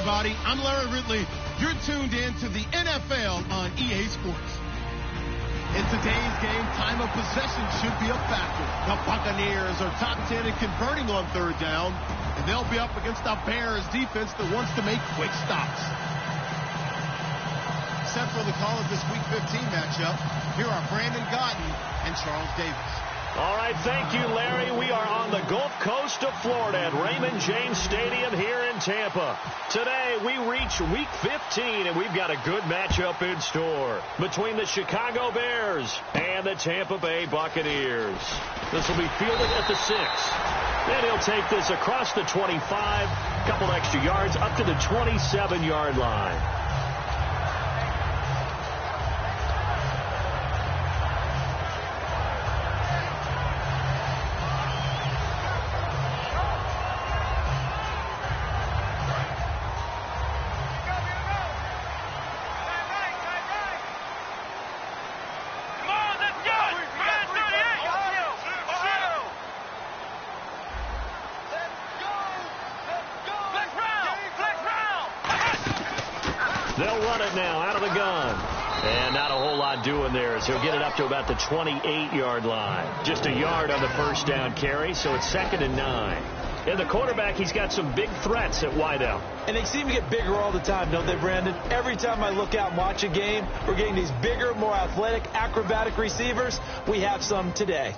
everybody. I'm Larry Ridley. You're tuned in to the NFL on EA Sports. In today's game, time of possession should be a factor. The Buccaneers are top 10 in converting on third down, and they'll be up against the Bears defense that wants to make quick stops. Set for the call of this Week 15 matchup, here are Brandon Gaudin and Charles Davis. All right, thank you, Larry. We are on the Gulf Coast of Florida at Raymond James Stadium here in Tampa. Today, we reach Week 15, and we've got a good matchup in store between the Chicago Bears and the Tampa Bay Buccaneers. This will be fielded at the 6. Then he'll take this across the 25, couple extra yards up to the 27-yard line. They'll run it now out of the gun. And not a whole lot doing there as he'll get it up to about the 28-yard line. Just a yard on the first down carry, so it's 2nd and 9. And the quarterback, he's got some big threats at wideout. And they seem to get bigger all the time, don't they, Brandon? Every time I look out and watch a game, we're getting these bigger, more athletic, acrobatic receivers. We have some today.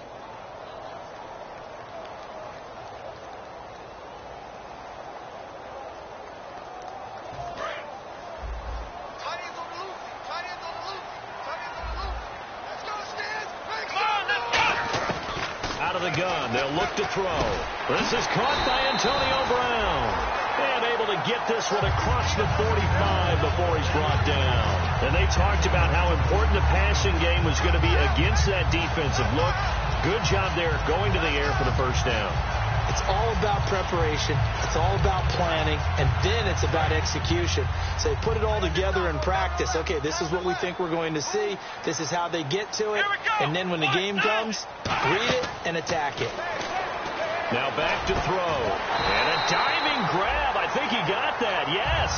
Out of the gun, they'll look to throw. This is caught by Antonio Brown. And able to get this one across the 45 before he's brought down. And they talked about how important the passing game was going to be against that defensive look. Good job there going to the air for the first down. It's all about preparation. It's all about planning. And then it's about execution. So they put it all together in practice. Okay, this is what we think we're going to see. This is how they get to it. And then when the game comes, read it and attack it. Now back to throw. And a diving grab. I think he got that. Yes.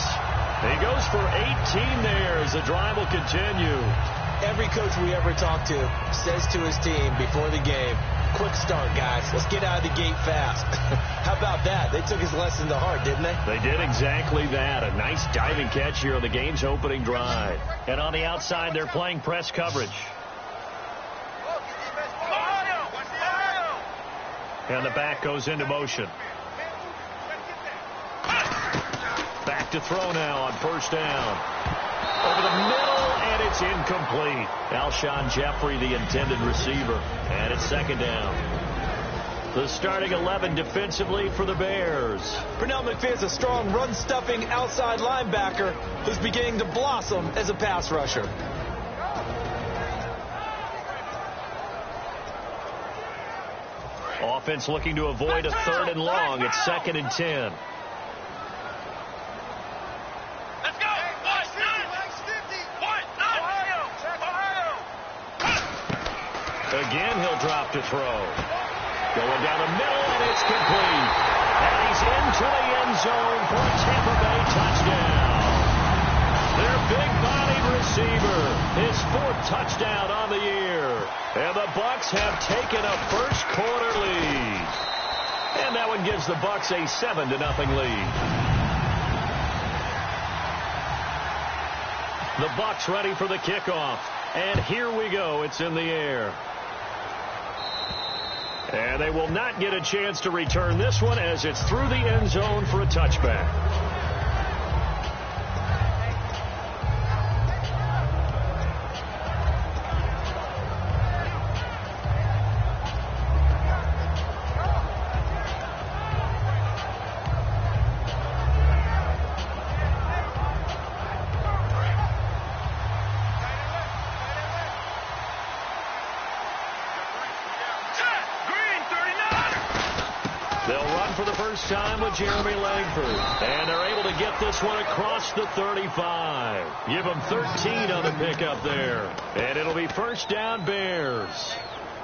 He goes for 18 there as the drive will continue. Every coach we ever talk to says to his team before the game, quick start, guys. Let's get out of the gate fast. How about that? They took his lesson to heart, didn't they? They did exactly that. A nice diving catch here on the game's opening drive. And on the outside, they're playing press coverage. And the back goes into motion. Back to throw now on first down. Over the middle, and it's incomplete. Alshon Jeffrey, the intended receiver. And it's 2nd down. The starting 11 defensively for the Bears. Pernell McPhee is a strong run-stuffing outside linebacker who's beginning to blossom as a pass rusher. Offense looking to avoid a 3rd and long. It's 2nd and 10. Again, he'll drop to throw. Going down the middle, and it's complete. And he's into the end zone for a Tampa Bay touchdown. Their big-bodied receiver, his 4th touchdown on the year. And the Bucs have taken a first-quarter lead. And that one gives the Bucs a 7-0 lead. The Bucs ready for the kickoff. And here we go. It's in the air. And they will not get a chance to return this one as it's through the end zone for a touchback. Time with Jeremy Langford. And they're able to get this one across the 35. Give them 13 on the pickup there. And it'll be first down Bears.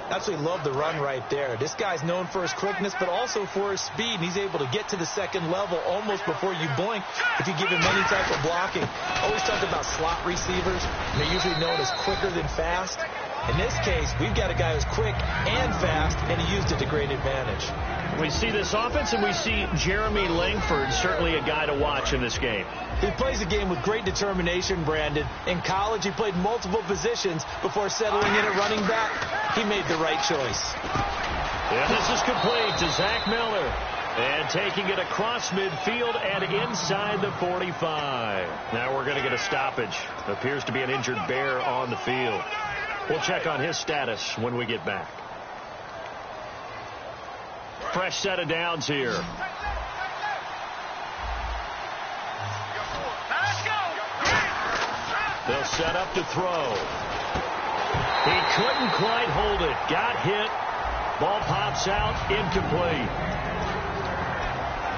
Absolutely love the run right there. This guy's known for his quickness, but also for his speed. And he's able to get to the second level almost before you blink if you give him any type of blocking. Always talk about slot receivers. They're usually known as quicker than fast. In this case, we've got a guy who's quick and fast, and he used it to great advantage. We see this offense, and we see Jeremy Langford, certainly a guy to watch in this game. He plays a game with great determination, Brandon. In college, he played multiple positions before settling in at running back. He made the right choice. And this is complete to Zach Miller. And taking it across midfield and inside the 45. Now we're going to get a stoppage. Appears to be an injured Bear on the field. We'll check on his status when we get back. Fresh set of downs here. They'll set up to throw. He couldn't quite hold it. Got hit. Ball pops out. Incomplete.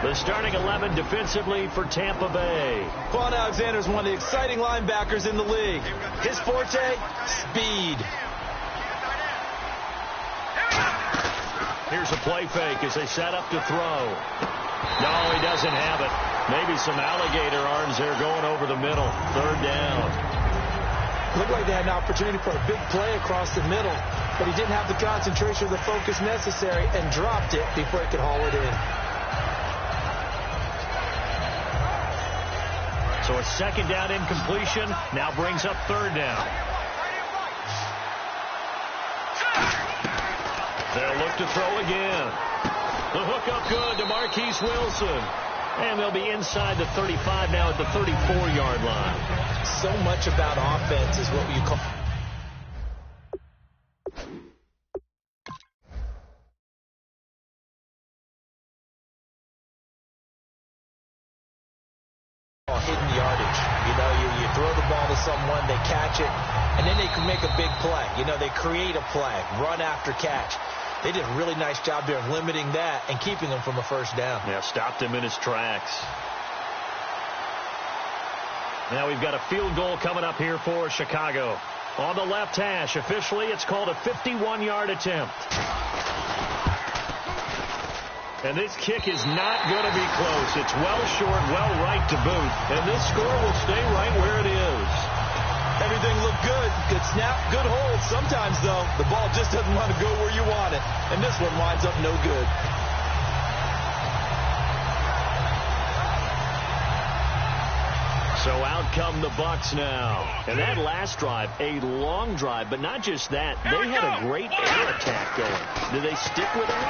The starting 11 defensively for Tampa Bay. Vaughn Alexander is one of the exciting linebackers in the league. His forte, speed. Here's a play fake as they set up to throw. No, he doesn't have it. Maybe some alligator arms there going over the middle. Third down. Looked like they had an opportunity for a big play across the middle, but he didn't have the concentration or the focus necessary and dropped it before he could haul it in. So a second down incompletion now brings up third down. They'll look to throw again. The hook up good to Marquise Wilson. And they'll be inside the 35 now at the 34-yard line. So much about offense is what you call hidden yardage. You throw the ball to someone, they catch it, and then they can make a big play. They create a play, run after catch. They did a really nice job there of limiting that and keeping him from a first down. Yeah, stopped him in his tracks. Now we've got a field goal coming up here for Chicago. On the left hash, officially it's called a 51-yard attempt. And this kick is not going to be close. It's well short, well right to boot. And this score will stay right where it is. Everything looked good. Good snap, good hold. Sometimes, though, the ball just doesn't want to go where you want it. And this one winds up no good. So out come the Bucs now. And that last drive, a long drive, but not just that. They had a great air attack going. Did they stick with it?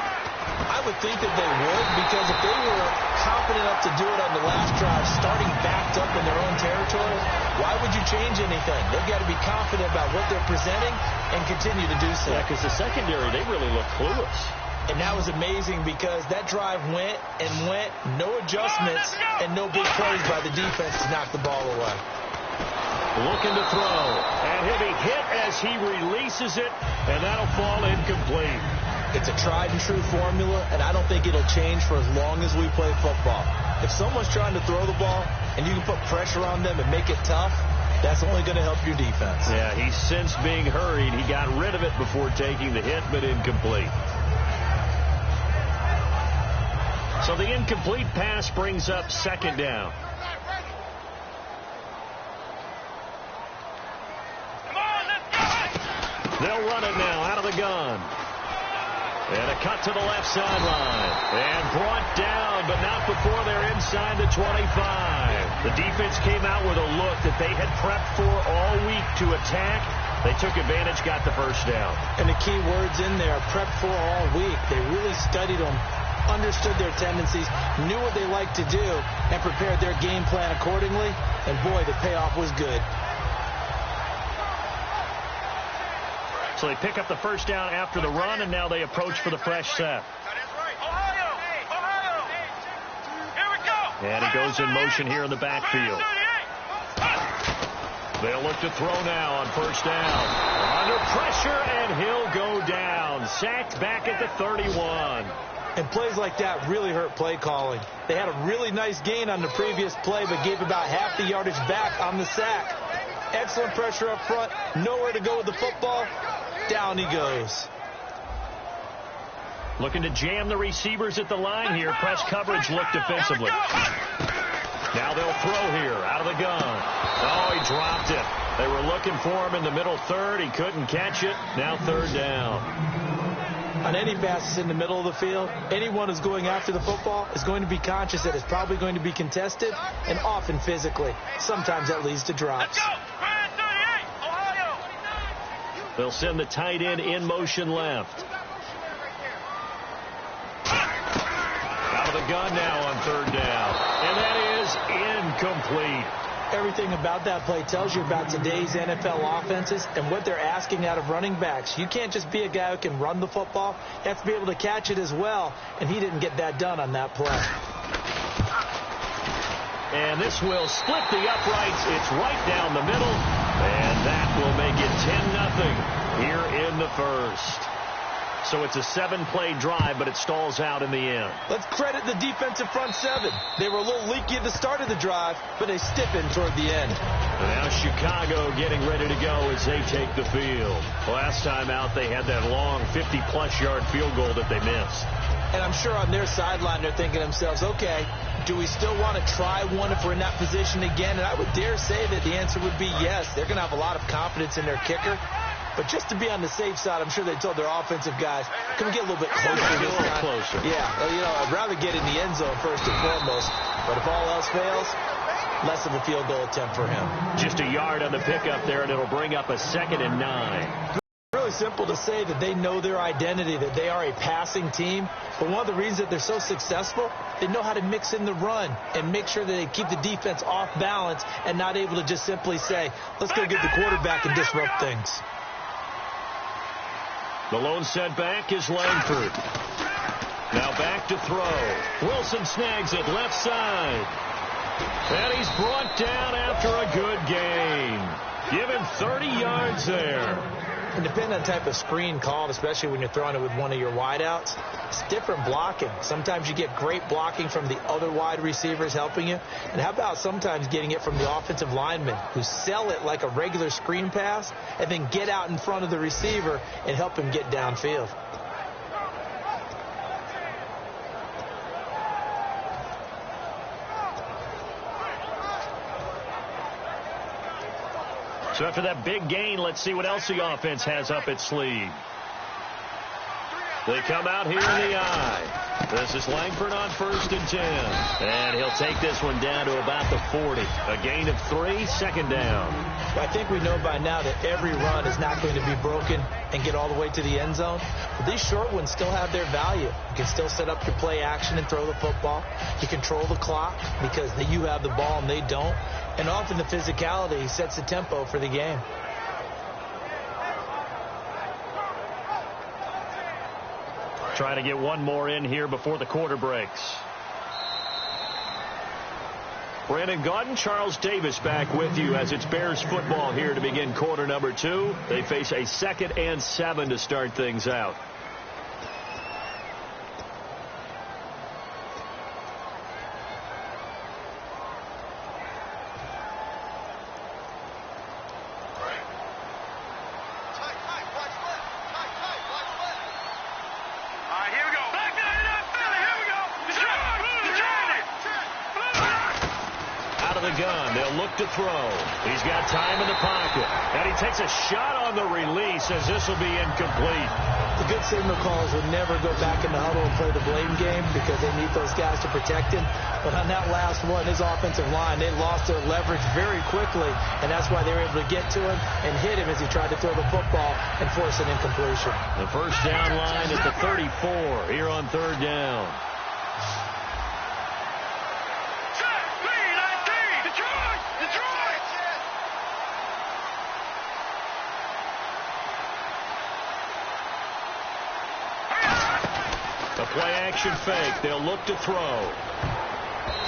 I would think that they would, because if they were confident enough to do it on the last drive, starting backed up in their own territory, why would you change anything? They've got to be confident about what they're presenting and continue to do so. Yeah, because the secondary, they really look clueless. And that was amazing because that drive went and went, no adjustments, and no big plays by the defense to knock the ball away. Looking to throw, and he'll be hit as he releases it, and that'll fall incomplete. It's a tried-and-true formula, and I don't think it'll change for as long as we play football. If someone's trying to throw the ball and you can put pressure on them and make it tough, that's only going to help your defense. Yeah, he sensed being hurried. He got rid of it before taking the hit, but incomplete. So the incomplete pass brings up second down. They'll run it now out of the gun. And a cut to the left sideline. And brought down, but not before they're inside the 25. The defense came out with a look that they had prepped for all week to attack. They took advantage, got the first down. And the key words in there, prepped for all week. They really studied them, understood their tendencies, knew what they liked to do, and prepared their game plan accordingly. And boy, the payoff was good. So they pick up the first down after the run, and now they approach for the fresh set. And he goes in motion here in the backfield. They'll look to throw now on first down. Under pressure, and he'll go down. Sacked back at the 31. And plays like that really hurt play calling. They had a really nice gain on the previous play, but gave about half the yardage back on the sack. Excellent pressure up front. Nowhere to go with the football. Down he goes. Looking to jam the receivers at the line here. Press coverage look defensively. Now they'll throw here out of the gun. Oh, he dropped it. They were looking for him in the middle third. He couldn't catch it. Now third down. On any passes in the middle of the field, anyone who's going after the football is going to be conscious that it's probably going to be contested, and often physically. Sometimes that leads to drops. They'll send the tight end in motion left. Out of the gun now on third down. And that is incomplete. Everything about that play tells you about today's NFL offenses and what they're asking out of running backs. You can't just be a guy who can run the football. You have to be able to catch it as well, and he didn't get that done on that play. And this will split the uprights. It's right down the middle, and that will make it 10-0 here in the first. So it's a 7-play drive, but it stalls out in the end. Let's credit the defensive front seven. They were a little leaky at the start of the drive, but they stiffened toward the end. And now Chicago getting ready to go as they take the field. Last time out, they had that long 50-plus yard field goal that they missed. And I'm sure on their sideline they're thinking to themselves, okay, do we still want to try one if we're in that position again? And I would dare say that the answer would be yes. They're going to have a lot of confidence in their kicker. But just to be on the safe side, I'm sure they told their offensive guys, can we get a little bit closer this time? Closer. Yeah, I'd rather get in the end zone first and foremost. But if all else fails, less of a field goal attempt for him. Just a yard on the pickup there, and it'll bring up a 2nd and 9. Really simple to say that they know their identity, that they are a passing team. But one of the reasons that they're so successful, they know how to mix in the run and make sure that they keep the defense off balance and not able to just simply say, let's go get the quarterback and disrupt things. The lone setback is Langford. Now back to throw. Wilson snags it left side. And he's brought down after a good gain. Give him 30 yards there. And depending on the type of screen called, especially when you're throwing it with one of your wideouts, it's different blocking. Sometimes you get great blocking from the other wide receivers helping you. And how about sometimes getting it from the offensive linemen who sell it like a regular screen pass and then get out in front of the receiver and help him get downfield. So after that big gain, let's see what else the offense has up its sleeve. They come out here in the eye. This is Langford on 1st and 10. And he'll take this one down to about the 40. A gain of 3, 2nd down. Well, I think we know by now that every run is not going to be broken and get all the way to the end zone. But these short ones still have their value. You can still set up your play action and throw the football. You control the clock because you have the ball and they don't. And often the physicality sets the tempo for the game. Trying to get one more in here before the quarter breaks. Brandon Gaudin, Charles Davis back with you as it's Bears football here to begin quarter number 2. They face a 2nd and 7 to start things out. To throw. He's got time in the pocket. And he takes a shot on the release as this will be incomplete. The good signal calls would never go back in the huddle and play the blame game because they need those guys to protect him. But on that last one, his offensive line, they lost their leverage very quickly, and that's why they were able to get to him and hit him as he tried to throw the football and force an incompletion. The first down line at the 34 here on 3rd down. Play-action fake. They'll look to throw.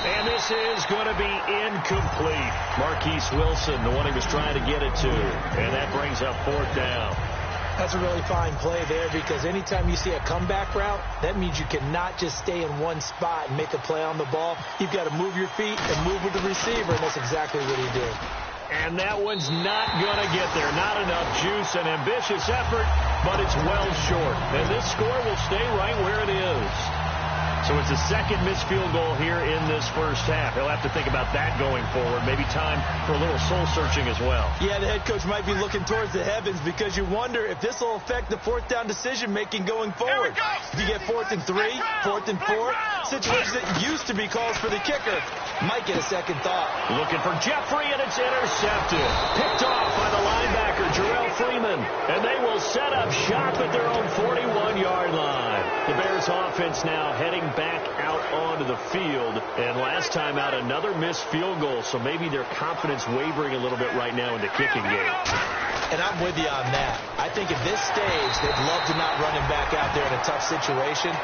And this is going to be incomplete. Marquise Wilson, the one he was trying to get it to. And that brings up 4th down. That's a really fine play there because anytime you see a comeback route, that means you cannot just stay in one spot and make a play on the ball. You've got to move your feet and move with the receiver, and that's exactly what he did. And that one's not going to get there. Not enough juice. An ambitious effort. but it's well short. And this score will stay right where it is. So it's the second missed field goal here in this first half. He'll have to think about that going forward. Maybe time for a little soul-searching as well. Yeah, the head coach might be looking towards the heavens because you wonder if this will affect the fourth down decision-making going forward. If you get 4th and 3, 4th and 4, situations that used to be calls for the kicker might get a second thought. Looking for Jeffrey, and it's intercepted. Picked off by the linebacker, Jarrell Freeman. And they will set up shop at their own 41-yard line. The Bears offense now heading back out onto the field. And last time out, another missed field goal. So maybe their confidence wavering a little bit right now in the kicking game. And I'm with you on that. I think at this stage, they'd love to not run him back out there in a tough situation.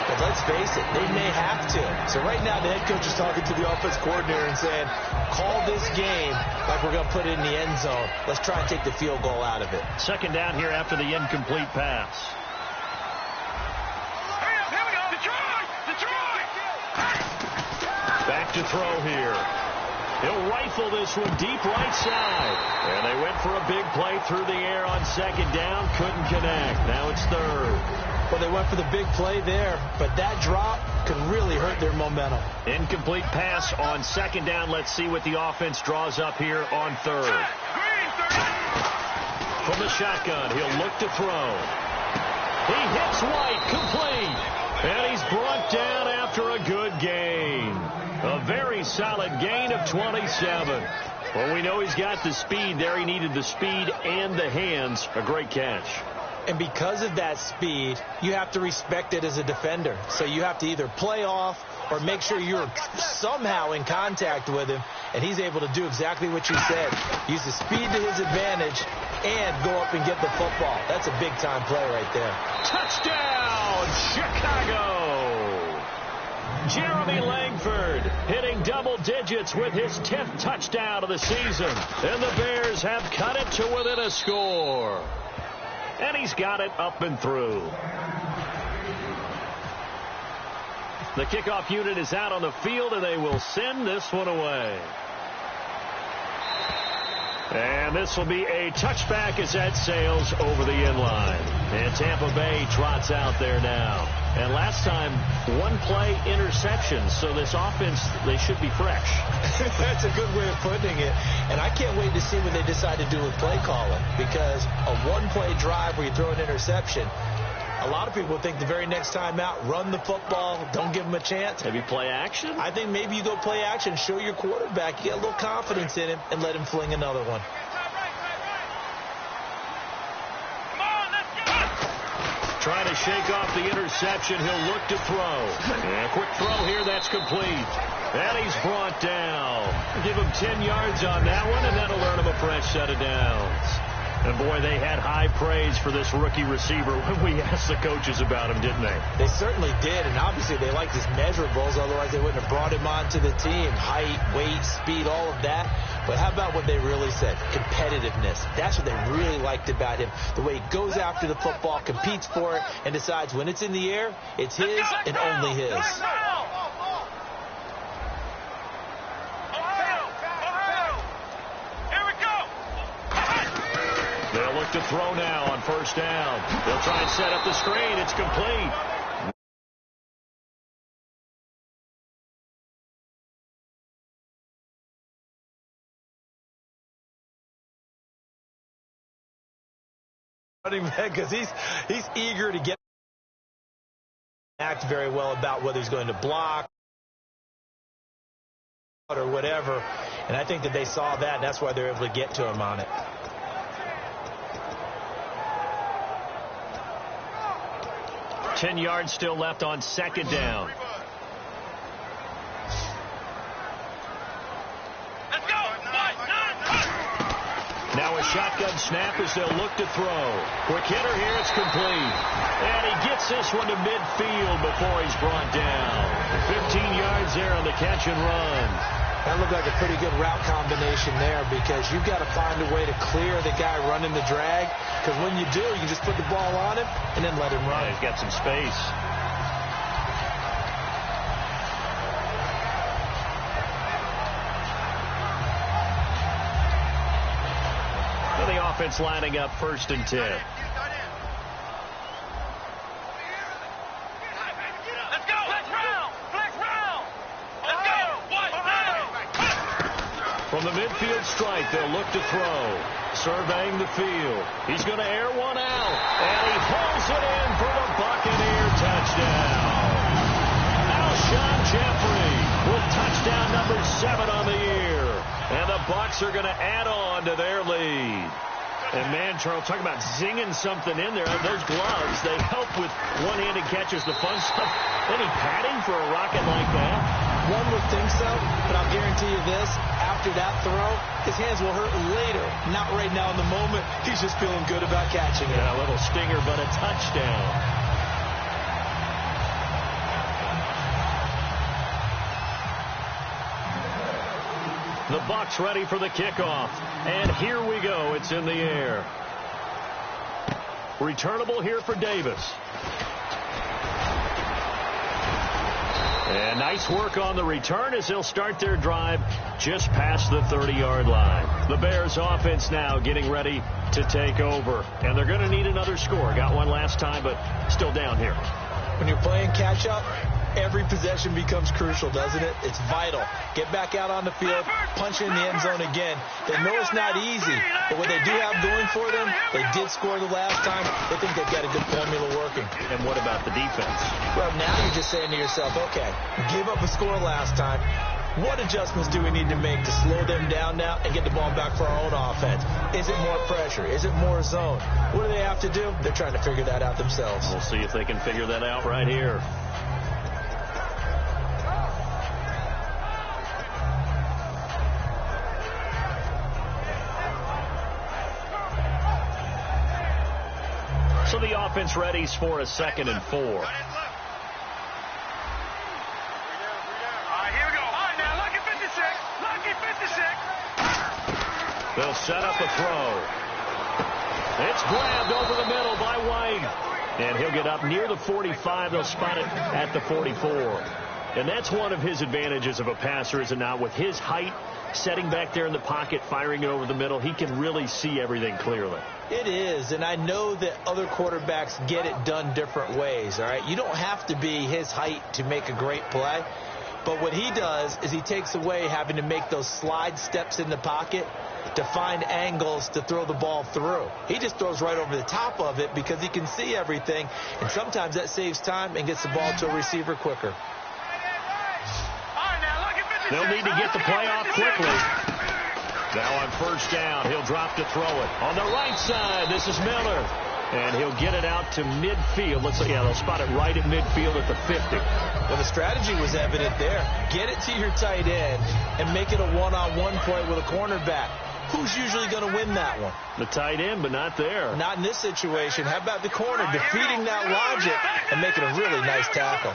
But let's face it, they may have to. So right now, the head coach is talking to the offense coordinator and saying, call this game like we're going to put it in the end zone. Let's try and take the field goal out of it. Second down here after the incomplete pass. Back to throw here. He'll rifle this one deep right side. And they went for a big play through the air on second down. Couldn't connect. Now it's third. Well, they went for the big play there, but that drop could really hurt their momentum. Incomplete pass on second down. Let's see what the offense draws up here on third. From the shotgun, he'll look to throw. He hits White, complete. And he's brought down after a good gain. A very solid gain of 27. Well, we know he's got the speed there. He needed the speed and the hands. A great catch. And because of that speed, you have to respect it as a defender. So you have to either play off or make sure you're somehow in contact with him. And he's able to do exactly what you said. Use the speed to his advantage and go up and get the football. That's a big-time play right there. Touchdown, Chicago! Jeremy Langford hitting double digits with his 10th touchdown of the season. And the Bears have cut it to within a score. And he's got it up and through. The kickoff unit is out on the field, and they will send this one away. And this will be a touchback as that sails over the inline. And Tampa Bay trots out there now. And last time, one play interception. So this offense, they should be fresh. That's a good way of putting it. And I can't wait to see what they decide to do with play calling. Because a one-play drive where you throw an interception, a lot of people think the very next time out, run the football, don't give them a chance. Maybe play action? I think maybe you go play action, show your quarterback, you get a little confidence in him, and let him fling another one. Trying to shake off the interception. He'll look to throw. And a quick throw here. That's complete. And he's brought down. Give him 10 yards on that one, and that'll earn him a fresh set of downs. And, boy, they had high praise for this rookie receiver when we asked the coaches about him, didn't they? They certainly did, and obviously they liked his measurables. Otherwise, they wouldn't have brought him onto the team. Height, weight, speed, all of that. But how about what they really said? Competitiveness. That's what they really liked about him. The way he goes after the football, competes for it, and decides when it's in the air, it's his and only his. They'll look to throw now on first down. They'll try and set up the screen. It's complete. Running back, because he's eager to get act very well about whether he's going to block or whatever. And I think that they saw that, and that's why they're able to get to him on it. Ten yards still left on second down. Now a shotgun snap as they'll look to throw. Quick hitter here, it's complete. And he gets this one to midfield before he's brought down. 15 yards there on the catch and run. That looked like a pretty good route combination there, because you've got to find a way to clear the guy running the drag. Because when you do, you just put the ball on him and then let him run. Yeah, he's got some space. The offense lining up 1st and 10. From the midfield stripe, they'll look to throw. Surveying the field. He's going to air one out. And he pulls it in for the Buccaneer touchdown. Alshon Jeffrey with touchdown number 7 on the year. And the Bucs are going to add on to their lead. And, man, Charles, talk about zinging something in there. Those gloves, they help with one-handed catches, the fun stuff. Any padding for a rocket like that? One would think so, but I'll guarantee you this. After that throw, his hands will hurt later. Not right now in the moment. He's just feeling good about catching it. Yeah, a little stinger, but a touchdown. The Bucs ready for the kickoff. And here we go. It's in the air. Returnable here for Davis. And nice work on the return as they'll start their drive just past the 30-yard line. The Bears offense now getting ready to take over. And they're going to need another score. Got one last time, but still down here. When you're playing catch-up, every possession becomes crucial, doesn't it? It's vital. Get back out on the field, punch in the end zone again. They know it's not easy, but what they do have going for them, they did score the last time. They think they've got a good formula working. And what about the defense? Well, now you're just saying to yourself, okay, give up a score last time. What adjustments do we need to make to slow them down now and get the ball back for our own offense? Is it more pressure? Is it more zone? What do they have to do? They're trying to figure that out themselves. We'll see if they can figure that out right here. So the offense readies for a 2nd and 4. All right, here we go. All right, now, lucky 56. Lucky 56. They'll set up a throw. It's grabbed over the middle by White. And he'll get up near the 45. They'll spot it at the 44. And that's one of his advantages of a passer, is it not? With his height, setting back there in the pocket, firing it over the middle, he can really see everything clearly. It is, and I know that other quarterbacks get it done different ways, all right? You don't have to be his height to make a great play, but what he does is he takes away having to make those slide steps in the pocket to find angles to throw the ball through. He just throws right over the top of it because he can see everything, and sometimes that saves time and gets the ball to a receiver quicker. They'll need to get the play off quickly. Now on first down, he'll drop to throw it. On the right side, this is Miller. And he'll get it out to midfield. They'll spot it right at midfield at the 50. Well, the strategy was evident there. Get it to your tight end and make it a one-on-one play with a cornerback. Who's usually going to win that one? The tight end, but not there. Not in this situation. How about the corner defeating that logic and making a really nice tackle?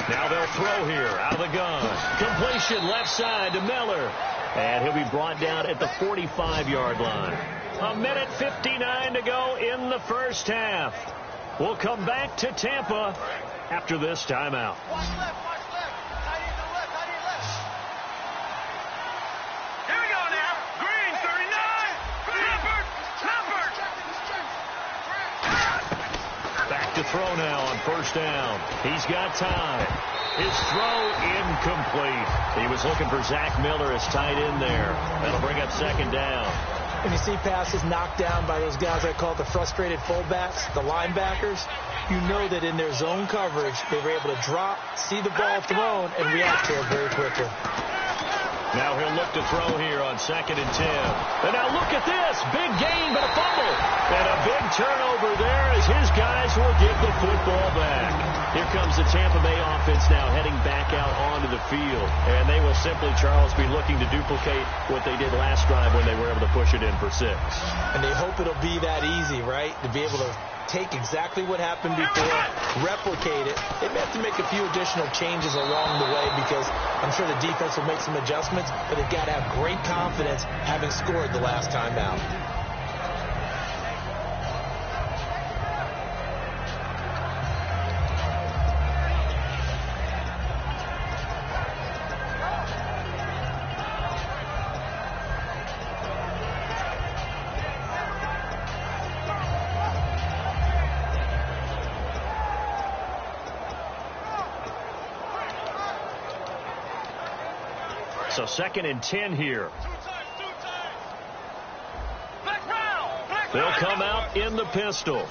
Now they'll throw here out of the gun. Completion left side to Miller. And he'll be brought down at the 45-yard line. 1:59 to go in the first half. We'll come back to Tampa after this timeout. Watch left. Tight end to the left. Here we go now. Green, 39. Back to throw now on first down. He's got time. His throw incomplete. He was looking for Zach Miller as tight end there. That'll bring up second down. When you see passes knocked down by those guys I call the frustrated fullbacks, the linebackers, you know that in their zone coverage, they were able to drop, see the ball thrown, and react to it very quickly. Now he'll look to throw here on 2nd and 10. And now look at this. Big gain, but a fumble. And a big turnover there as his guys will get the football back. Here comes the Tampa Bay offense now heading back out onto the field. And they will simply, Charles, be looking to duplicate what they did last drive when they were able to push it in for 6. And they hope it'll be that easy, right? To be able to take exactly what happened before, replicate it. They may have to make a few additional changes along the way because I'm sure the defense will make some adjustments, but they've got to have great confidence having scored the last time out. So 2nd and 10 here. They'll come out in the pistol. Let's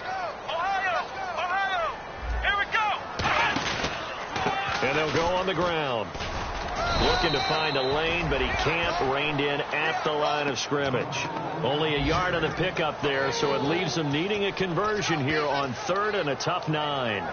go. Ohio. Here we go. And they'll go on the ground. Looking to find a lane, but he can't. Reined in at the line of scrimmage. Only a yard on the pickup there, so it leaves them needing a conversion here on 3rd and a tough 9.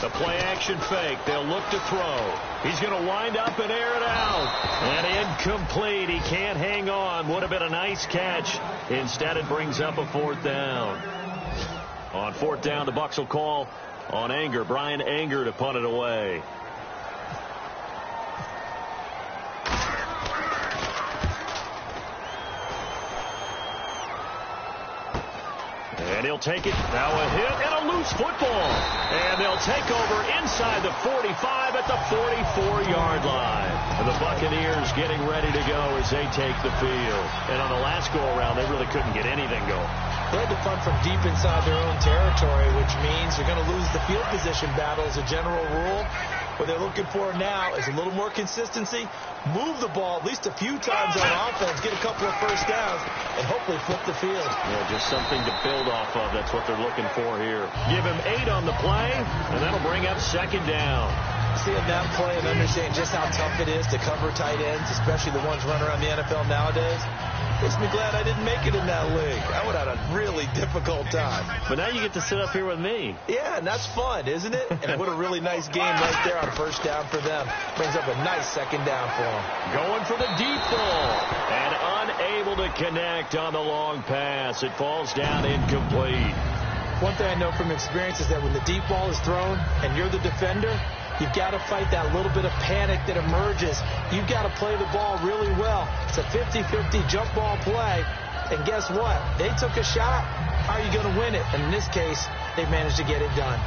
The play-action fake. They'll look to throw. He's going to wind up and air it out. And incomplete. He can't hang on. Would have been a nice catch. Instead, it brings up a 4th down. On 4th down, the Bucs will call on Anger. Brian Anger to punt it away. And he'll take it. Now a hit and a loose football. And they'll take over inside the 45 at the 44-yard line. And the Buccaneers getting ready to go as they take the field. And on the last go-around, they really couldn't get anything going. They had to punt from deep inside their own territory, which means they're going to lose the field position battle as a general rule. What they're looking for now is a little more consistency, move the ball at least a few times on offense, get a couple of first downs, and hopefully flip the field. Yeah, just something to build off of. That's what they're looking for here. Give him 8 on the play, and that'll bring up 2nd down. Seeing that play and understanding just how tough it is to cover tight ends, especially the ones running around the NFL nowadays, makes me glad I didn't make it in that league. I would have had a really difficult time. But now you get to sit up here with me. Yeah, and that's fun, isn't it? And what a really nice game right there on 1st down for them. Brings up a nice 2nd down for them. Going for the deep ball. And unable to connect on the long pass. It falls down incomplete. One thing I know from experience is that when the deep ball is thrown and you're the defender, you've got to fight that little bit of panic that emerges. You've got to play the ball really well. It's a 50-50 jump ball play. And guess what? They took a shot. How are you going to win it? And in this case, they managed to get it done.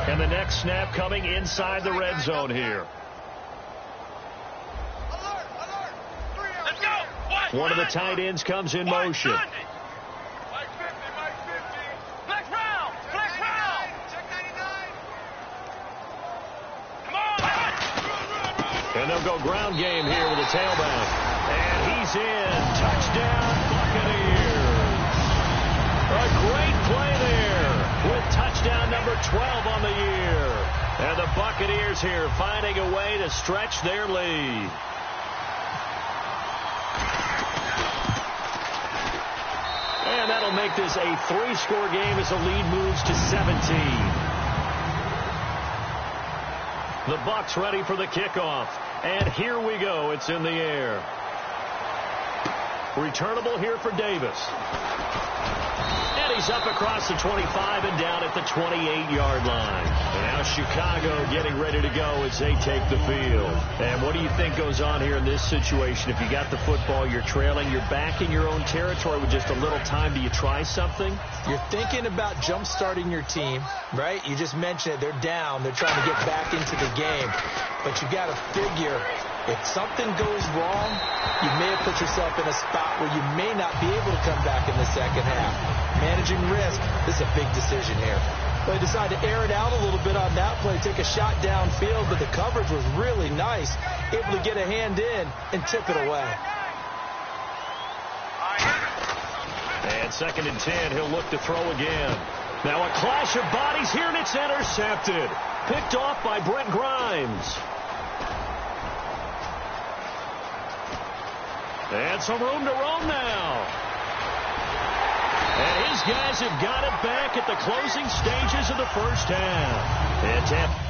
And the next snap coming inside the red zone here. One of the tight ends comes in motion. And they'll go ground game here with a tailback. And he's in. Touchdown, Buccaneers. A great play there with touchdown number 12 on the year. And the Buccaneers here finding a way to stretch their lead. And that'll make this a 3-score game as the lead moves to 17. The Bucs ready for the kickoff. And here we go. It's in the air. Returnable here for Davis. And he's up across the 25 and down at the 28-yard line. And now Chicago getting ready to go as they take the field. And what do you think goes on here in this situation? If you got the football, you're trailing, you're back in your own territory with just a little time. Do you try something? You're thinking about jump-starting your team, right? You just mentioned it. They're down. They're trying to get back into the game. But you got to figure if something goes wrong, you may have put yourself in a spot where you may not be able to come back in the second half. Managing risk, this is a big decision here. They decided to air it out a little bit on that play, take a shot downfield, but the coverage was really nice. Able to get a hand in and tip it away. And 2nd and 10, he'll look to throw again. Now a clash of bodies here, and it's intercepted. Picked off by Brent Grimes. And some room to roam now. And his guys have got it back at the closing stages of the 1st half. And Tampa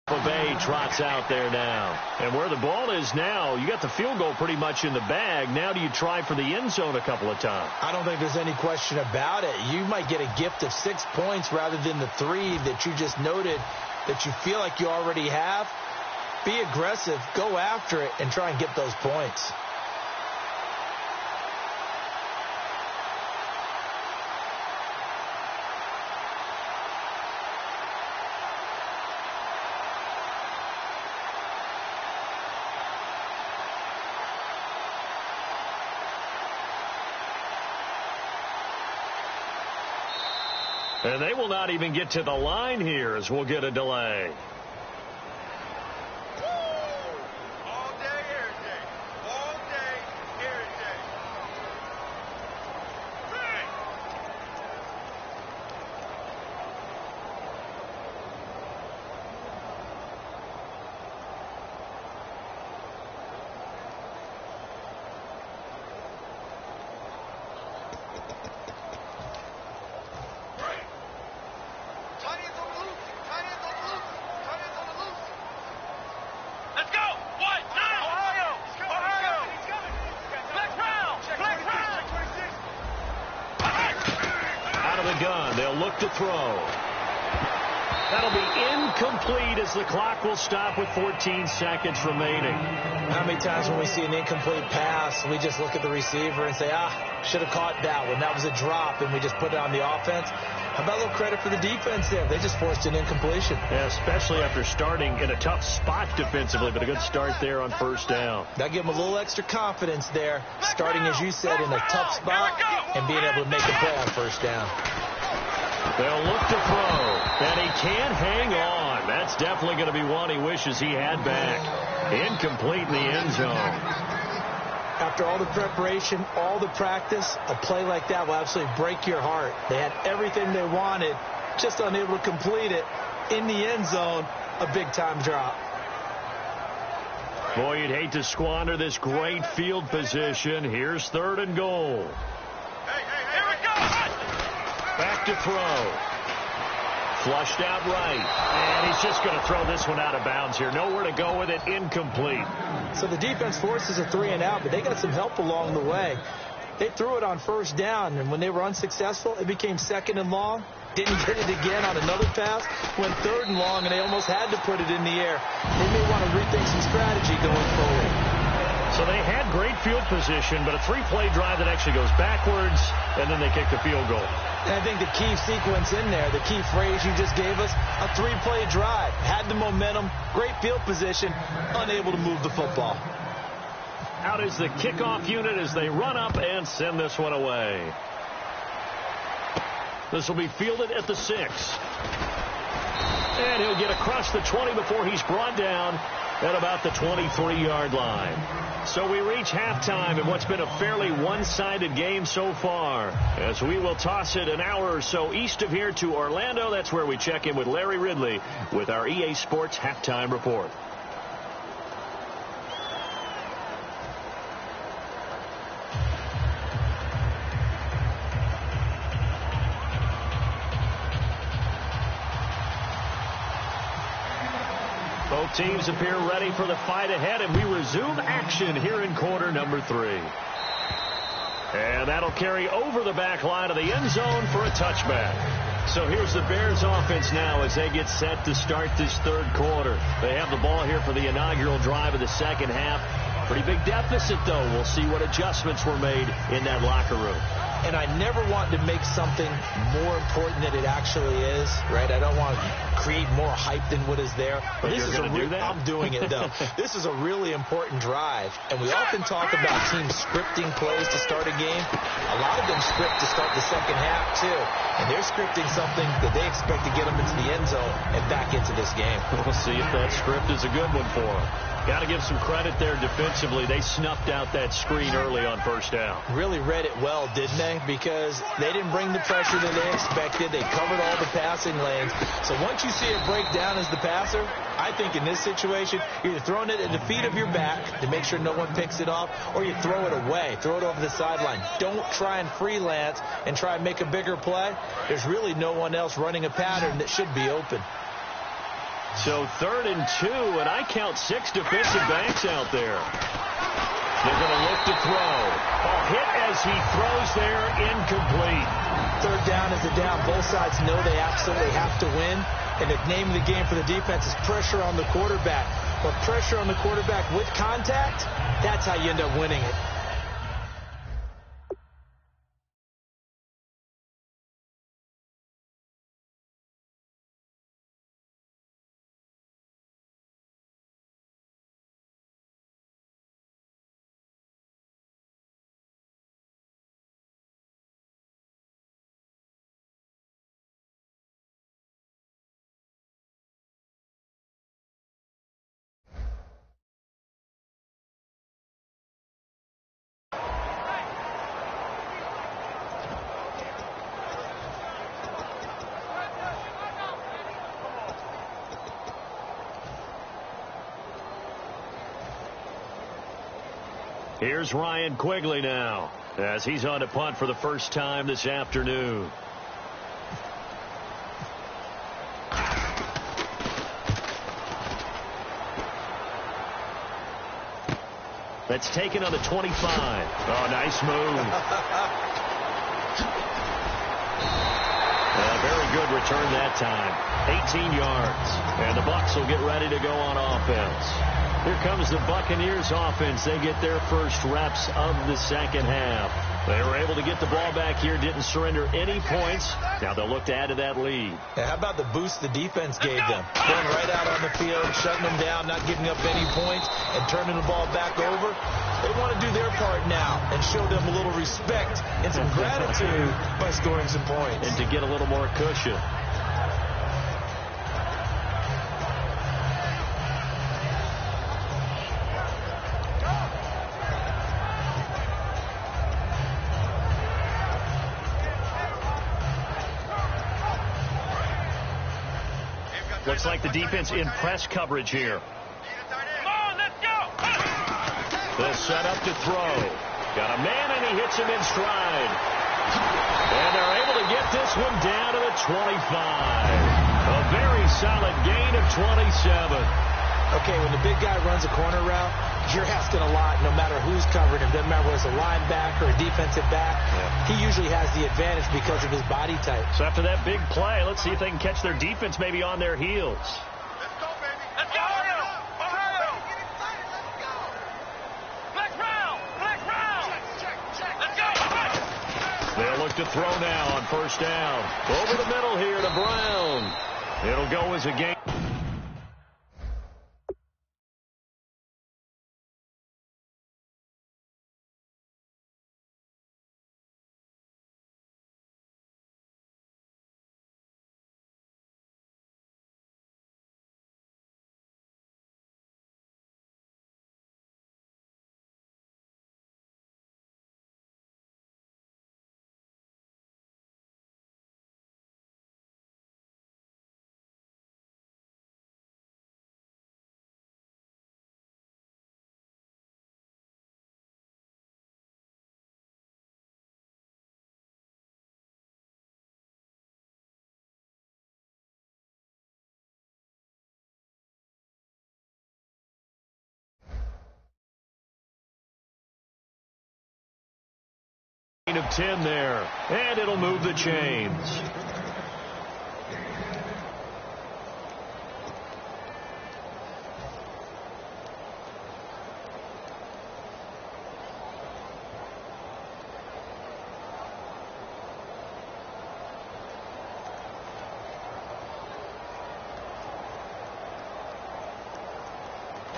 Bay trots out there now. And where the ball is now, you got the field goal pretty much in the bag. Now do you try for the end zone a couple of times? I don't think there's any question about it. You might get a gift of 6 points rather than the 3 that you just noted that you feel like you already have. Be aggressive, go after it, and try and get those points. And they will not even get to the line here as we'll get a delay. All day, every day. All day, every day. They'll look to throw. That'll be incomplete as the clock will stop with 14 seconds remaining. How many times when we see an incomplete pass, we just look at the receiver and say, should have caught that one. That was a drop, and we just put it on the offense. How about a little credit for the defense there? They just forced an incompletion. Yeah, especially after starting in a tough spot defensively, but a good start there on first down. That give them a little extra confidence there, starting, as you said, in a tough spot and being able to make a play on first down. They'll look to throw, and he can't hang on. That's definitely going to be one he wishes he had back. Incomplete in the end zone. After all the preparation, all the practice, a play like that will absolutely break your heart. They had everything they wanted, just unable to complete it. In the end zone, a big-time drop. Boy, you'd hate to squander this great field position. Here's 3rd and goal. Here we go! Back to throw. Flushed out right. And he's just going to throw this one out of bounds here. Nowhere to go with it. Incomplete. So the defense forces a 3 and out, but they got some help along the way. They threw it on first down, and when they were unsuccessful, it became 2nd and long. Didn't get it again on another pass. Went 3rd and long, and they almost had to put it in the air. They may want to rethink some strategy going forward. So they had great field position, but a 3-play drive that actually goes backwards, and then they kick the field goal. And I think the key sequence in there, the key phrase you just gave us, a 3-play drive. Had the momentum, great field position, unable to move the football. Out is the kickoff unit as they run up and send this one away. This will be fielded at the 6. And he'll get across the 20 before he's brought down at about the 23-yard line. So we reach halftime in what's been a fairly one-sided game so far, as we will toss it an hour or so east of here to Orlando. That's where we check in with Larry Ridley with our EA Sports Halftime Report. Both teams appear ready for the fight ahead, and we resume action here in quarter number 3. And that'll carry over the back line of the end zone for a touchback. So here's the Bears offense now as they get set to start this 3rd quarter. They have the ball here for the inaugural drive of the 2nd half. Pretty big deficit, though. We'll see what adjustments were made in that locker room. And I never want to make something more important than it actually is, right? I don't want to create more hype than what is there. But this is do that? I'm doing it, though. This is a really important drive. And we often talk about teams scripting plays to start a game. A lot of them script to start the 2nd half, too. And they're scripting something that they expect to get them into the end zone and back into this game. We'll see if that script is a good one for them. Got to give some credit there defensively. They snuffed out that screen early on first down. Really read it well, didn't they? Because they didn't bring the pressure that they expected. They covered all the passing lanes. So once you see it break down as the passer, I think in this situation, you're either throwing it at the feet of your back to make sure no one picks it off, or you throw it away. Throw it over the sideline. Don't try and freelance and try and make a bigger play. There's really no one else running a pattern that should be open. So 3rd and 2, and I count 6 defensive backs out there. They're going to look to throw. A hit as he throws there, incomplete. 3rd down is a down. Both sides know they absolutely have to win. And the name of the game for the defense is pressure on the quarterback. But pressure on the quarterback with contact, that's how you end up winning it. Here's Ryan Quigley now, as he's on to punt for the first time this afternoon. That's taken on the 25. Oh, nice move. Very good return that time. 18 yards. And the Bucs will get ready to go on offense. Here comes the Buccaneers offense. They get their first reps of the second half. They were able to get the ball back here, didn't surrender any points. Now they'll look to add to that lead. Yeah, how about the boost the defense gave them? Going right out on the field, shutting them down, not giving up any points, and turning the ball back over. They want to do their part now and show them a little respect and some gratitude by scoring some points. And to get a little more cushion. Looks like the defense in press coverage here. Come on, let's go. They'll set up to throw. Got a man, and he hits him in stride. And they're able to get this one down to the 25. A very solid gain of 27. Okay, when the big guy runs a corner route, you're asking a lot no matter who's covering him. Doesn't matter whether it's a linebacker or a defensive back. Yeah. He usually has the advantage because of his body type. So after that big play, let's see if they can catch their defense maybe on their heels. Let's go, baby. Let's go. Black round. Black round. Check. Let's go. They'll look to throw now on first down. Over the middle here to Brown. It'll go as a gain. Of 10 there, and it'll move the chains.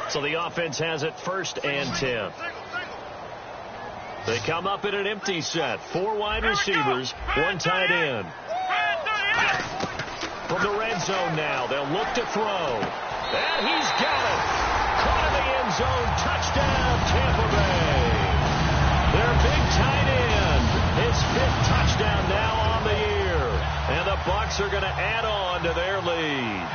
So the offense has it 1st and 10. They come up in an empty set. 4 wide receivers, 1 tight end. From the red zone now, they'll look to throw. And he's got it. Caught in the end zone. Touchdown, Tampa Bay. Their big tight end. His 5th touchdown now on the year. And the Bucs are going to add on to their lead.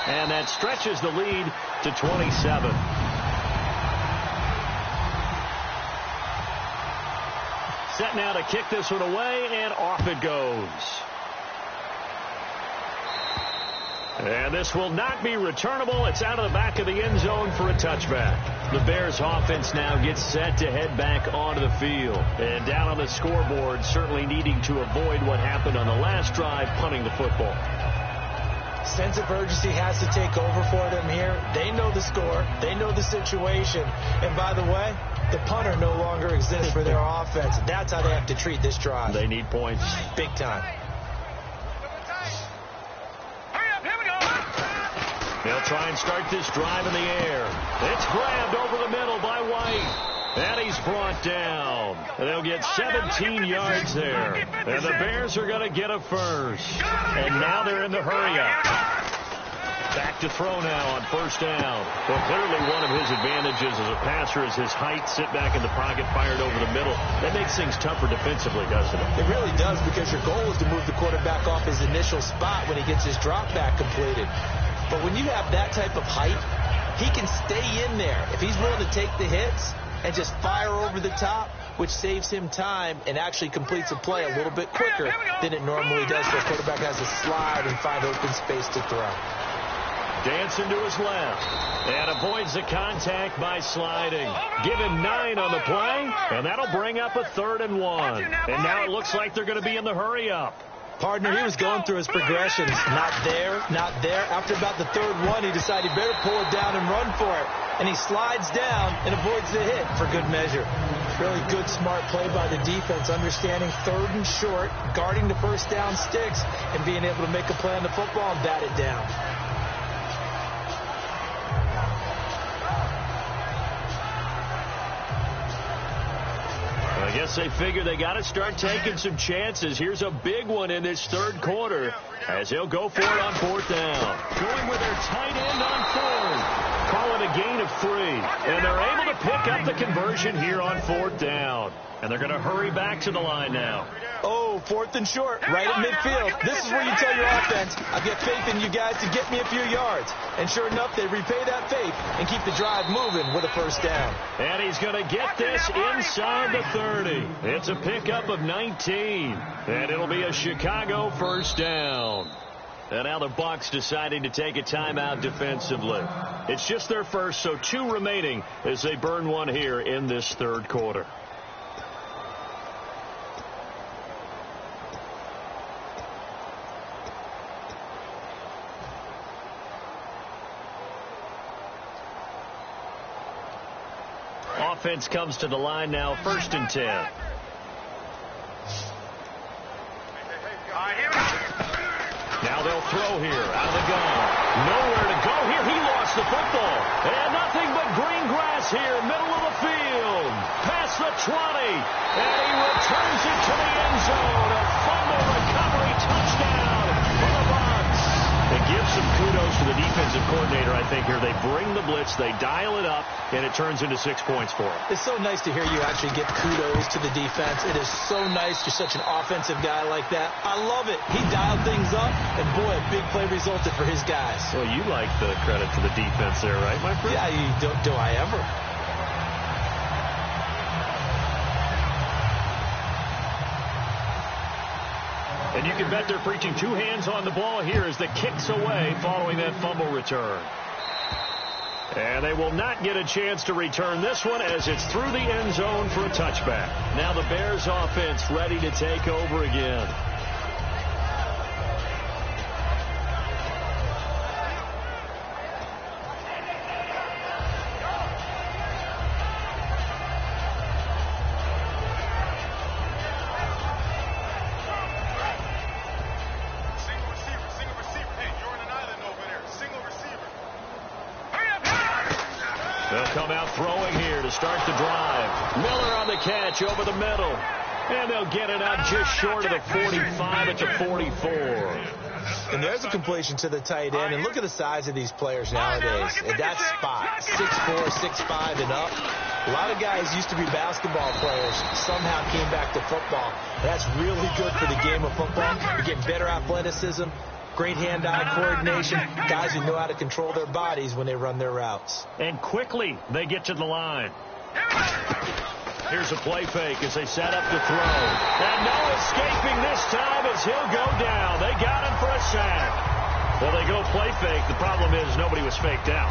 And that stretches the lead to 27. Set now to kick this one away, and off it goes. And this will not be returnable. It's out of the back of the end zone for a touchback. The Bears offense now gets set to head back onto the field. And down on the scoreboard, certainly needing to avoid what happened on the last drive, punting the football. Sense of urgency has to take over for them here. They know the score. They know the situation. And by the way, the punter no longer exists for their offense. That's how they have to treat this drive. They need points. Big time. They'll try and start this drive in the air. It's grabbed over the middle by White. And he's brought down. And they'll get 17 yards there. And the Bears are going to get a first. And now they're in the hurry-up. Back to throw now on first down. Well, clearly one of his advantages as a passer is his height. Sit back in the pocket, fired over the middle. That makes things tougher defensively, doesn't it? It really does, because your goal is to move the quarterback off his initial spot when he gets his drop back completed. But when you have that type of height, he can stay in there. If he's willing to take the hits and just fire over the top, which saves him time and actually completes a play a little bit quicker than it normally does, so a quarterback has to slide and find open space to throw. Dancing to his left and avoids the contact by sliding. Give him 9 on the play, and that'll bring up a 3rd and 1. And now it looks like they're going to be in the hurry-up. Partner, he was going through his progressions. Not there, not there. After about the 3rd one, he decided he better pull it down and run for it. And he slides down and avoids the hit for good measure. Really good, smart play by the defense, understanding 3rd and short, guarding the first down sticks, and being able to make a play on the football and bat it down. I guess they figure they got to start taking some chances. Here's a big one in this 3rd quarter as they'll go for it on 4th down. Going with their tight end on 4th. Call it a gain of 3. And they're able to pick up the conversion here on 4th down. And they're going to hurry back to the line now. Oh, 4th and short, right at midfield. This is where you tell your offense, I've got faith in you guys to get me a few yards. And sure enough, they repay that faith and keep the drive moving with a first down. And he's going to get this inside the 30. It's a pickup of 19. And it'll be a Chicago first down. And now the Bucs deciding to take a timeout defensively. It's just their first, so 2 remaining as they burn one here in this 3rd quarter. Offense comes to the line now, 1st and 10. Now they'll throw here, out of the gun. Nowhere to go here. He lost the football. And nothing but green grass here, middle of the field. Past the 20. And he returns it to the end zone. A fumble recovery touchdown for the Bucs. It gives some kudos to the defensive coordinator, I think, here. They bring the blitz, they dial it up, and it turns into 6 points for him. It's so nice to hear you actually give kudos to the defense. It is so nice. You're such an offensive guy like that. I love it. He dialed things up, and boy, a big play resulted for his guys. Well, you like the credit to the defense there, right, my friend? Yeah, do I ever? And you can bet they're preaching 2 hands on the ball here as the kick's away following that fumble return. And they will not get a chance to return this one as it's through the end zone for a touchback. Now the Bears offense ready to take over again. Start the drive. Miller on the catch over the middle. And they'll get it out just short of the 45 at the 44. And there's a completion to the tight end. And look at the size of these players nowadays. At that spot, 6'4", 6'5", and up. A lot of guys used to be basketball players, somehow came back to football. That's really good for the game of football. You get better athleticism, great hand-eye coordination, guys who know how to control their bodies when they run their routes. And quickly they get to the line. Here's a play fake as they set up to throw. And no escaping this time as he'll go down. They got him for a sack. Well, they go play fake. The problem is nobody was faked out.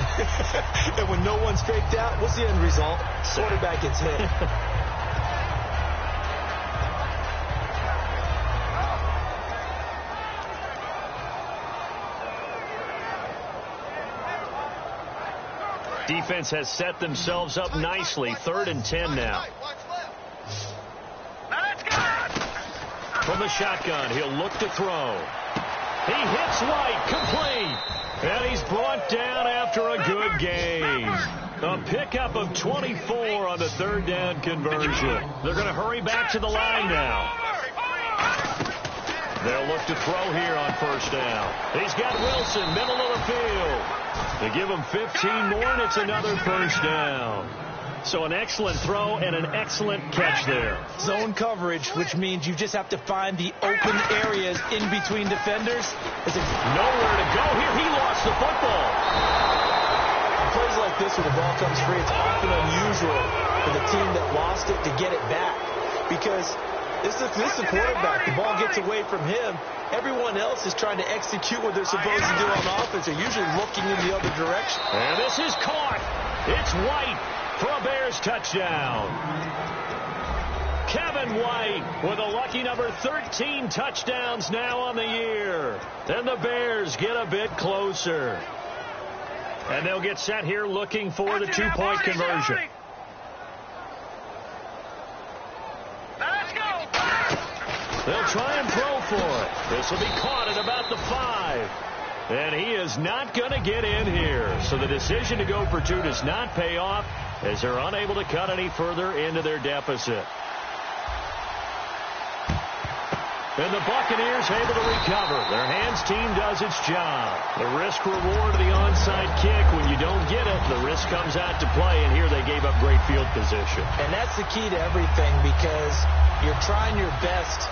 And when no one's faked out, what's the end result? Quarterback gets hit. Defense has set themselves up nicely. 3rd and 10 now. From the shotgun, he'll look to throw. He hits White, complete. And he's brought down after a good game. A pickup of 24 on the 3rd down conversion. They're going to hurry back to the line now. They'll look to throw here on 1st down. He's got Wilson, middle of the field. They give him 15 more, and it's another 1st down. So an excellent throw and an excellent catch there. Zone coverage, which means you just have to find the open areas in between defenders. Nowhere to go here. He lost the football. On plays like this, when the ball comes free, it's often unusual for the team that lost it to get it back. Because this is the quarterback. The ball gets away from him. Everyone else is trying to execute what they're supposed to do on offense. They're usually looking in the other direction. And this is caught. It's White for a Bears touchdown. Kevin White with a lucky number 13 touchdowns now on the year. And the Bears get a bit closer. And they'll get set here looking for the 2-point conversion. They'll try and throw for it. This will be caught at about the 5. And he is not going to get in here. So the decision to go for 2 does not pay off as they're unable to cut any further into their deficit. And the Buccaneers able to recover. Their hands team does its job. The risk-reward of the onside kick, when you don't get it, the risk comes out to play, and here they gave up great field position. And that's the key to everything, because you're trying your best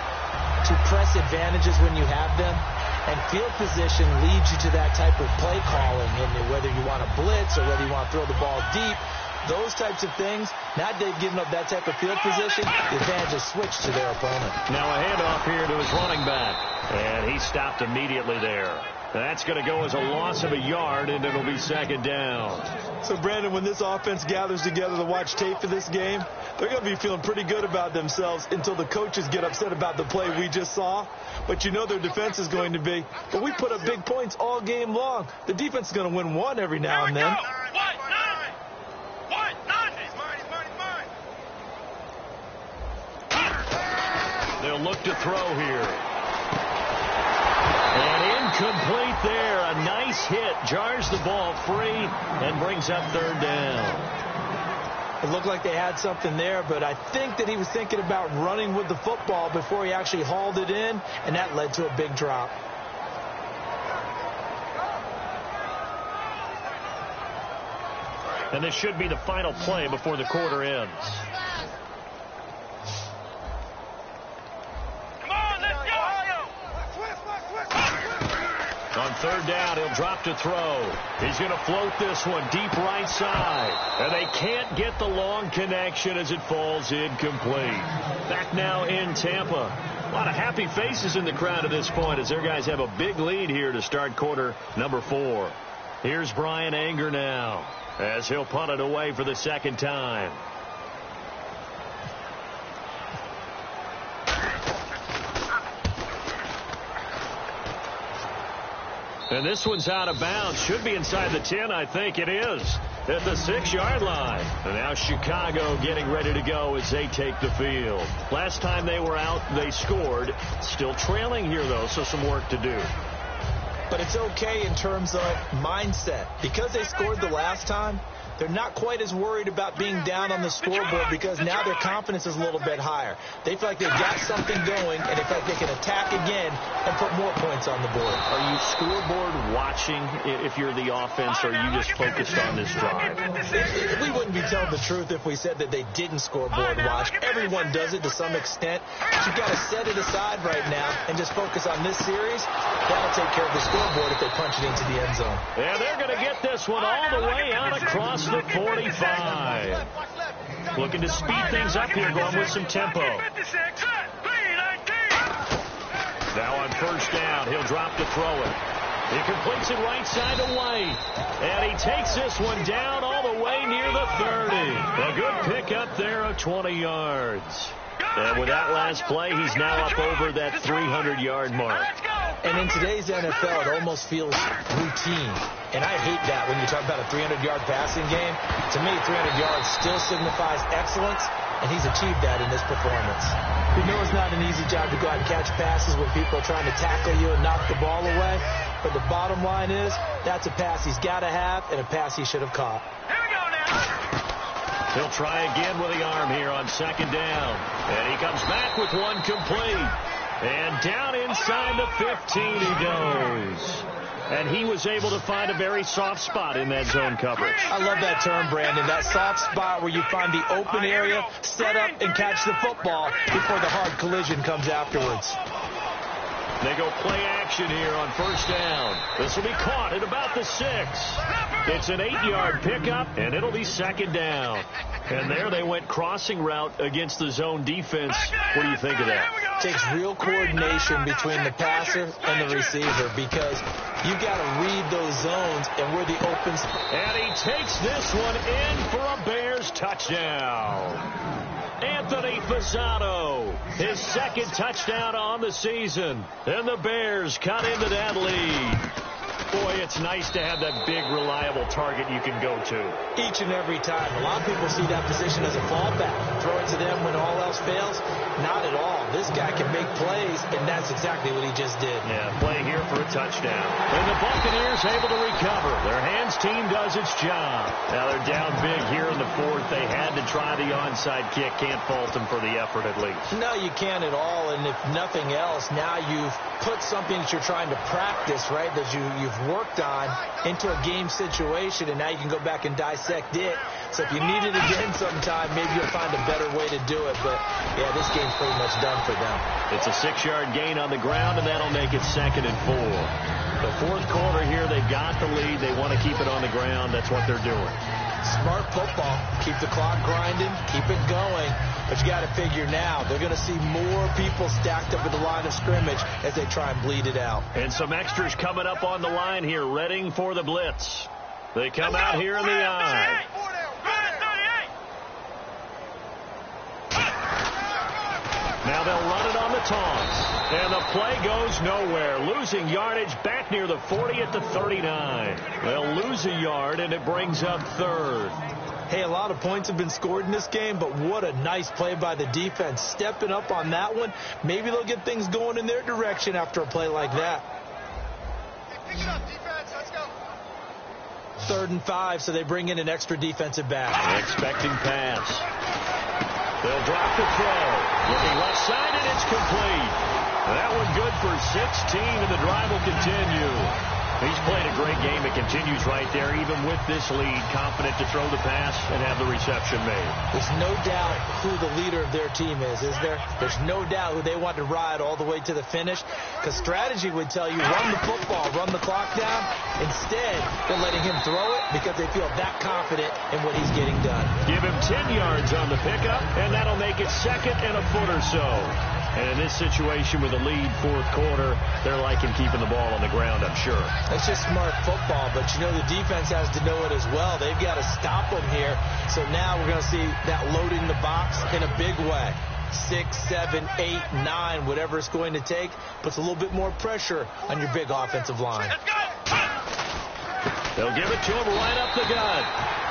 to press advantages when you have them, and field position leads you to that type of play calling, and whether you want to blitz or whether you want to throw the ball deep, those types of things. Now they've given up that type of field position, the advantage is switched to their opponent. Now a handoff here to his running back, and he stopped immediately there. That's going to go as a loss of a yard, and it'll be 2nd down. So, Brandon, when this offense gathers together to watch tape for this game, they're going to be feeling pretty good about themselves until the coaches get upset about the play we just saw. But you know their defense is going to be, but we put up big points all game long. The defense is going to win one every now and then. They'll look to throw here. And incomplete there. A nice hit. Jars the ball free and brings up 3rd down. It looked like they had something there, but I think that he was thinking about running with the football before he actually hauled it in, and that led to a big drop. And this should be the final play before the quarter ends. On 3rd down, he'll drop to throw. He's going to float this one deep right side. And they can't get the long connection as it falls incomplete. Back now in Tampa. A lot of happy faces in the crowd at this point as their guys have a big lead here to start quarter number 4. Here's Brian Anger now as he'll punt it away for the 2nd time. And this one's out of bounds. Should be inside the 10. I think it is. At the 6-yard line. And now Chicago getting ready to go as they take the field. Last time they were out, they scored. Still trailing here, though, so some work to do. But it's okay in terms of mindset. Because they scored the last time, they're not quite as worried about being down on the scoreboard because now their confidence is a little bit higher. They feel like they've got something going, and they feel like they can attack again and put more points on the board. Are you scoreboard watching if you're the offense, or are you just focused on this drive? We wouldn't be telling the truth if we said that they didn't scoreboard watch. Everyone does it to some extent. But you've got to set it aside right now and just focus on this series. That'll take care of the scoreboard if they punch it into the end zone. Yeah, they're going to get this one all the way out across the 45. Looking to speed things up here, going with some tempo. Now on 1st down, he'll drop to throw it. He completes it right side to White. And he takes this one down all the way near the 30. A good pickup there of 20 yards. And with that last play, he's now up over that 300-yard mark. And in today's NFL, it almost feels routine. And I hate that when you talk about a 300-yard passing game. To me, 300 yards still signifies excellence, and he's achieved that in this performance. We know it's not an easy job to go out and catch passes when people are trying to tackle you and knock the ball away. But the bottom line is, that's a pass he's got to have and a pass he should have caught. Here we go now. He'll try again with the arm here on second down. And he comes back with one complete. And down inside the 15 he goes. And he was able to find a very soft spot in that zone coverage. I love that term, Brandon. That soft spot where you find the open area, set up, and catch the football before the hard collision comes afterwards. They go play action here on first down. This will be caught at about the 6. It's an 8-yard pickup, and it'll be second down. And there they went crossing route against the zone defense. What do you think of that? Takes real coordination between the passer and the receiver because you got to read those zones and where the open. And he takes this one in for a Bears touchdown. Anthony Fasano, his second touchdown on the season. And the Bears cut into that lead. Boy, it's nice to have that big, reliable target you can go to. Each and every time. A lot of people see that position as a fallback. Throw it to them when all else fails. Not at all. This guy can make plays, and that's exactly what he just did. Yeah, play here for a touchdown. And the Buccaneers able to recover. Their hands team does its job. Now they're down big here in the 4th. They had to try the onside kick. Can't fault them for the effort at least. No, you can't at all. And if nothing else, now you've put something that you're trying to practice, right, that you've worked on into a game situation, and now you can go back and dissect it. So if you need it again sometime, maybe you'll find a better way to do it. But, yeah, this game's pretty much done for them. It's a 6-yard gain on the ground, and that'll make it 2nd and 4. The 4th quarter here, they got the lead. They want to keep it on the ground. That's what they're doing. Smart football. Keep the clock grinding. Keep it going. But you got to figure now, they're going to see more people stacked up at the line of scrimmage as they try and bleed it out. And some extras coming up on the line here, readying for the blitz. They come out here in the eye. Now they'll run it on the taunts. And the play goes nowhere. Losing yardage back near the 40 at the 39. They'll lose a yard, and it brings up 3rd. Hey, a lot of points have been scored in this game, but what a nice play by the defense. Stepping up on that one. Maybe they'll get things going in their direction after a play like that. Pick it up, defense. Let's go. 3rd and 5, so they bring in an extra defensive back. Expecting pass. They'll drop the throw. Looking left side, and it's complete. That one good for 16, and the drive will continue. He's played a great game. It continues right there, even with this lead. Confident to throw the pass and have the reception made. There's no doubt who the leader of their team is there? There's no doubt who they want to ride all the way to the finish. Because strategy would tell you, run the football, run the clock down. Instead, they're letting him throw it because they feel that confident in what he's getting done. Give him 10 yards on the pickup, and that'll make it 2nd and a foot or so. And in this situation with a lead 4th quarter, they're liking keeping the ball on the ground, I'm sure. That's just smart football, but you know the defense has to know it as well. They've got to stop them here. So now we're going to see that loading the box in a big way. 6, 7, 8, 9, whatever it's going to take, puts a little bit more pressure on your big offensive line. They'll give it to him right up the gut.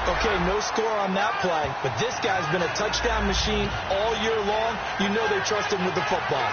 Okay, no score on that play, but this guy's been a touchdown machine all year long. You know they trust him with the football.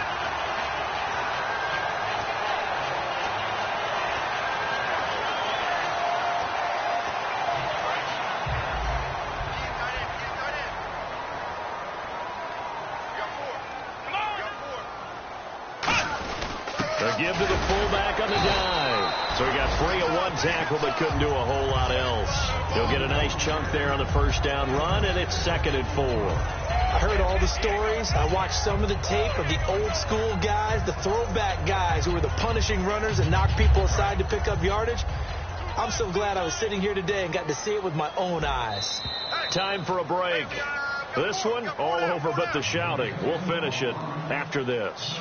They'll give to the fullback on the dive. So he got free of one tackle but couldn't do a whole lot else. He'll get a nice chunk there on the first down run, and it's 2nd and 4. I heard all the stories. I watched some of the tape of the old school guys, the throwback guys who were the punishing runners and knocked people aside to pick up yardage. I'm so glad I was sitting here today and got to see it with my own eyes. Time for a break. This one, all over but the shouting. We'll finish it after this.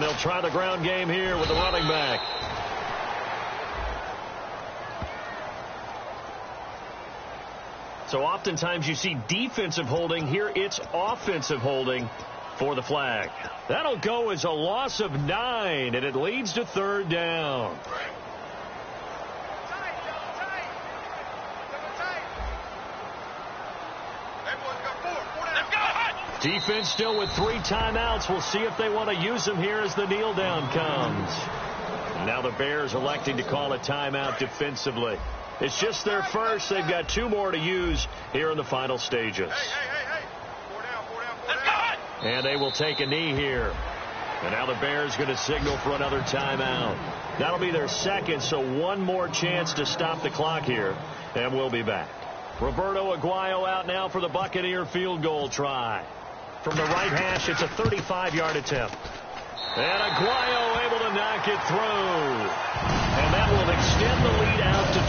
And they'll try the ground game here with the running back. So oftentimes you see defensive holding. Here it's offensive holding for the flag. That'll go as a loss of 9, and it leads to 3rd down. Defense still with 3 timeouts. We'll see if they want to use them here as the kneel down comes. Now the Bears electing to call a timeout defensively. It's just their first. They've got 2 more to use here in the final stages. Hey. 4 down. And they will take a knee here. And now the Bears going to signal for another timeout. That'll be their second, so 1 more chance to stop the clock here. And we'll be back. Roberto Aguayo out now for the Buccaneer field goal try. From the right hash, it's a 35-yard attempt. And Aguayo able to knock it through. And that will extend the lead out to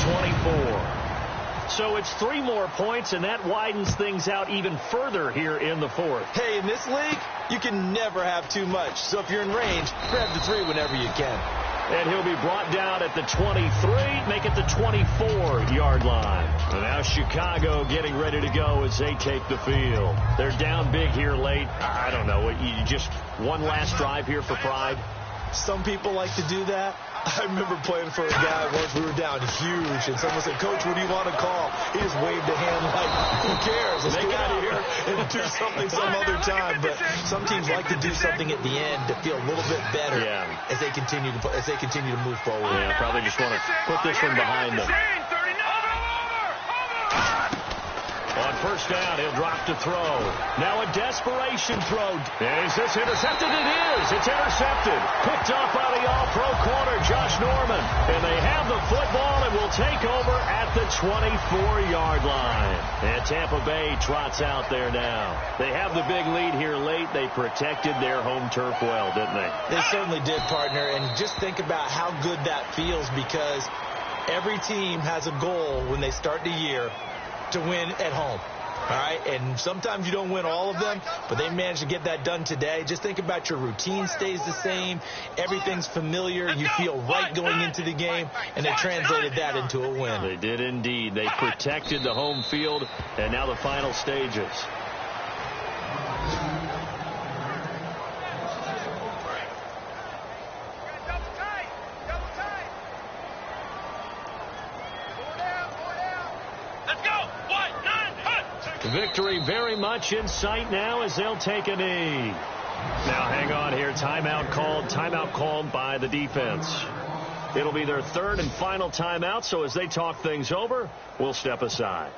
24. So it's 3 more points, and that widens things out even further here in the 4th. Hey, in this league, you can never have too much. So if you're in range, grab the 3 whenever you can. And he'll be brought down at the 23, make it the 24-yard line. And now Chicago getting ready to go as they take the field. They're down big here late. I don't know. You just one last drive here for pride. Some people like to do that. I remember playing for a guy once. We were down huge, and someone said, "Coach, what do you want to call?" He just waved a hand like, "Who cares? Let's get out of here and do something some other time." But some teams like to do something at the end to feel a little bit better as they continue to move forward. Yeah, probably just want to put this one behind them. On first down, he'll drop to throw. Now a desperation throw. Is this intercepted? It is. It's intercepted. Picked up by the all-pro corner, Josh Norman. And they have the football and will take over at the 24-yard line. And Tampa Bay trots out there now. They have the big lead here late. They protected their home turf well, didn't they? They certainly did, partner. And just think about how good that feels, because every team has a goal when they start the year to win at home. All right, and sometimes you don't win all of them, but they managed to get that done today. Just think about your routine stays the same. Everything's familiar. You feel right going into the game, and they translated that into a win. They did indeed. They protected the home field, and now the final stages. Victory very much in sight now as they'll take a knee. Now hang on here. Timeout called by the defense. It'll be their 3rd and final timeout, so as they talk things over, we'll step aside.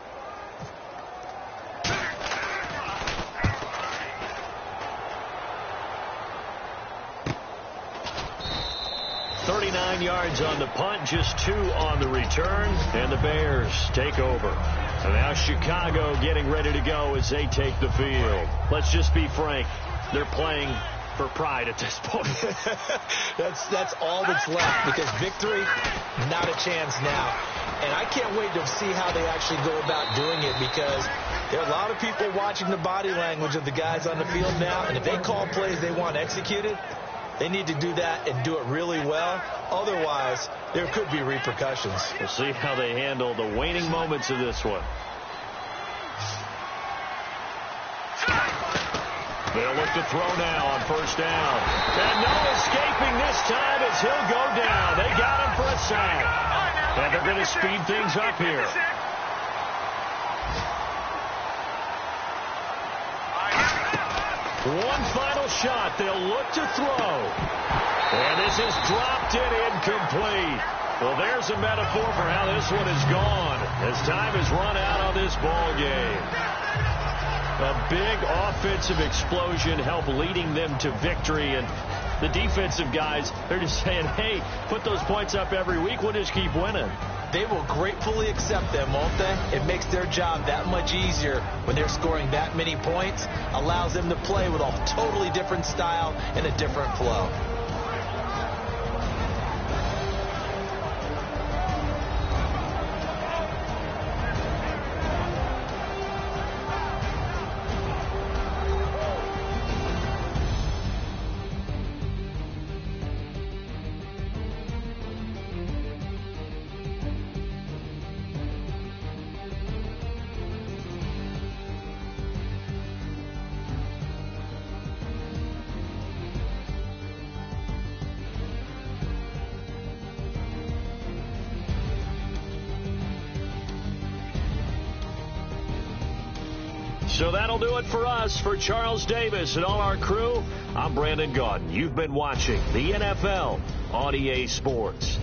Yards on the punt, just 2 on the return, and the Bears take over. And now Chicago getting ready to go as they take the field. Let's just be frank, they're playing for pride at this point. That's all that's left, because victory, not a chance now. And I can't wait to see how they actually go about doing it, because there are a lot of people watching the body language of the guys on the field now, and if they call plays they want executed, they need to do that and do it really well. Otherwise, there could be repercussions. We'll see how they handle the waning moments of this one. They'll look to throw now on first down. And no escaping this time as he'll go down. They got him for a sack. And they're going to speed things up here. One final shot. They'll look to throw. And this is dropped and incomplete. Well, there's a metaphor for how this one is gone as time has run out on this ball game. A big offensive explosion helped leading them to victory. And the defensive guys, they're just saying, hey, put those points up every week. We'll just keep winning. They will gratefully accept them, won't they? It makes their job that much easier when they're scoring that many points. Allows them to play with a totally different style and a different flow. So that'll do it for us. For Charles Davis and all our crew, I'm Brandon Gaudin. You've been watching the NFL on EA Sports.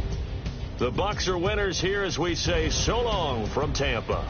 The Bucs are winners here as we say so long from Tampa.